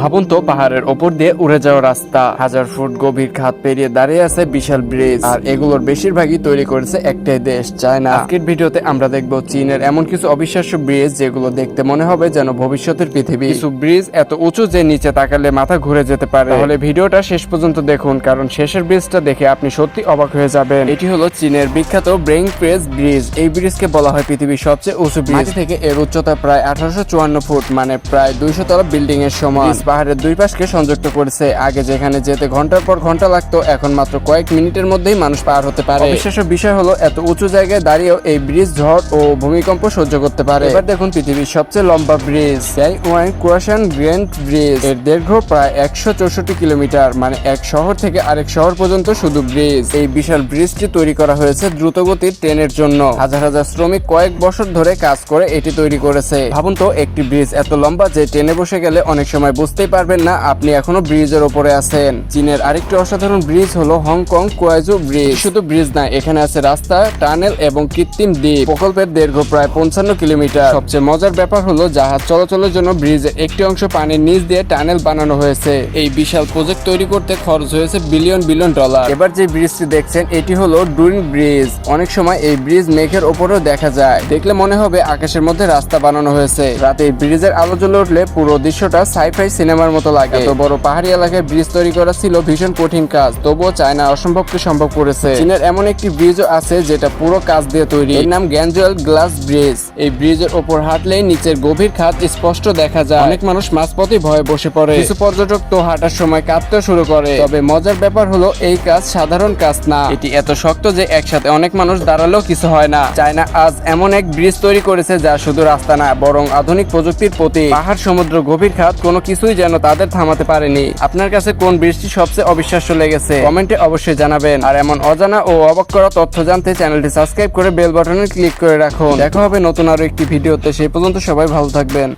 ভাবুন তো, পাহাড়ের ওপর দিয়ে উড়ে যাওয়া রাস্তা, 1000 ফুট গভীর খাদ পেরিয়ে দাঁড়িয়ে আছে বিশাল ব্রিজ, আর এগুলোর বেশিরভাগই তৈরি করেছে একটাই দেশ, চায়না। আজকের ভিডিওতে আমরা দেখব চীনের এমন কিছু অবিশ্বাস্য ব্রিজ যেগুলো দেখতে মনে হবে যেন ভবিষ্যতের পৃথিবী। কিছু ব্রিজ এত উঁচু যে নিচে তাকালে মাথা ঘুরে যেতে পারে। তাহলে ভিডিওটা শেষ পর্যন্ত দেখুন, কারণ শেষের ব্রিজটা দেখে আপনি সত্যি অবাক হয়ে যাবেন। এটি হলো চীনের বিখ্যাত ব্রেইং প্রেস ব্রিজ। এই ব্রিজকে বলা হয় পৃথিবীর সবচেয়ে উঁচু ব্রিজ। মাটি থেকে এর উচ্চতা প্রায় 1854 ফুট, মানে প্রায় 200 তলা বিল্ডিং এর সমান। পাহাড়ের দুই পাশকে সংযুক্ত করেছে। আগে যেখানে যেতে ঘন্টার পর ঘন্টা লাগতো, এখন মাত্র কয়েক মিনিটের মধ্যেই মানুষ পার হতে পারে। অবিশ্বাস্য বিষয় হলো এত উঁচু জায়গায় দাঁড়িয়েও এই ব্রিজ ঝড় ও ভূমিকম্প সহ্য করতে পারে। এবার দেখুন পৃথিবীর সবচেয়ে লম্বা ব্রিজ, তাইওয়ান কুয়াশান গ্র্যান্ড ব্রিজ। এর দৈর্ঘ্য প্রায় 164 কিলোমিটার, মানে এক শহর থেকে আরেক শহর পর্যন্ত শুধু ব্রিজ। এই বিশাল ব্রিজটি তৈরি করা হয়েছে দ্রুতগতির ট্রেনের জন্য। হাজার হাজার শ্রমিক কয়েক বছর ধরে কাজ করে এটি তৈরি করেছে। ভাবুন তো, একটি ব্রিজ এত লম্বা যে ট্রেনে বসে গেলে অনেক সময় বুঝতেই পারবেন না আপনি এখনো ব্রিজের উপরে আছেন। চীনের আরেকটি অসাধারণ ব্রিজ হলো হংকং কুয়াইজু ব্রিজ। শুধু ব্রিজ না, এখানে আছে রাস্তা, টানেল এবং কৃত্রিম দ্বীপ। প্রকল্পের দৈর্ঘ্য প্রায় 55 কিলোমিটার। সবচেয়ে মজার ব্যাপার হলো জাহাজ চলাচলের জন্য ব্রিজের একটি অংশ পানির নিচ দিয়ে টানেল বানানো হয়েছে। এই বিশাল প্রজেক্ট তৈরি করতে খরচ হয়েছে বিলিয়ন বিলিয়ন ডলার। এবার যে ব্রিজটি দেখছেন এটি হলো ডুরিং ব্রিজ। অনেক সময় এই ব্রিজ মেঘের ওপরেও দেখা যায়। দেখলে মনে হবে আকাশের মধ্যে রাস্তা বানানো হয়েছে। রাতে এই ব্রিজের আলো জ্বলে উঠলে পুরো দৃশ্যটা সাইফাই সিনেমার মতো লাগে। এত বড় পাহাড়ি এলাকায় ব্রিজ তৈরি করা ছিল ভীষণ কঠিন কাজ, তবুও চায়না অসম্ভবকে সম্ভব করেছে। চীনের এমন একটি ব্রিজও আছে যেটা পুরো কাঁচ দিয়ে তৈরি। এর নাম গ্যানজুয়াল গ্লাস ব্রিজ। এই ব্রিজের ওপর হাঁটলেই নিচের গভীর খাদ স্পষ্ট দেখা যায়। অনেক মানুষ মাঝপথে ভয়ে বসে পড়ে। কিছু পর্যটক তো হাঁটার সময় কাঁদতে শুরু করে। তবে মজার ব্যাপার হলো এই কাজ সাধারণ কাজ না, এটি এত শক্ত যে একসাথে অনেক মানুষ দাঁড়ালেও কিছু হয় না। চায়না আজ এমন এক ব্রিজ তৈরি করেছে যা শুধু রাস্তা না, বরং আধুনিক প্রযুক্তির প্রতীক। পাহাড়, সমুদ্র, গভীর খাদ, কোনো কিছুই যেন তাদের থামাতে পারেনি। আপনার কাছে কোন ব্রিজটি সবচেয়ে অবিশ্বাস্য লেগেছে কমেন্টে অবশ্যই জানাবেন। আর এমন অজানা ও অবাক করা তথ্য জানতে চ্যানেলটি সাবস্ক্রাইব করে বেল বাটনে ক্লিক করে রাখুন। দেখা হবে নতুন আরো একটি ভিডিওতে। সেই পর্যন্ত সবাই ভালো থাকবেন।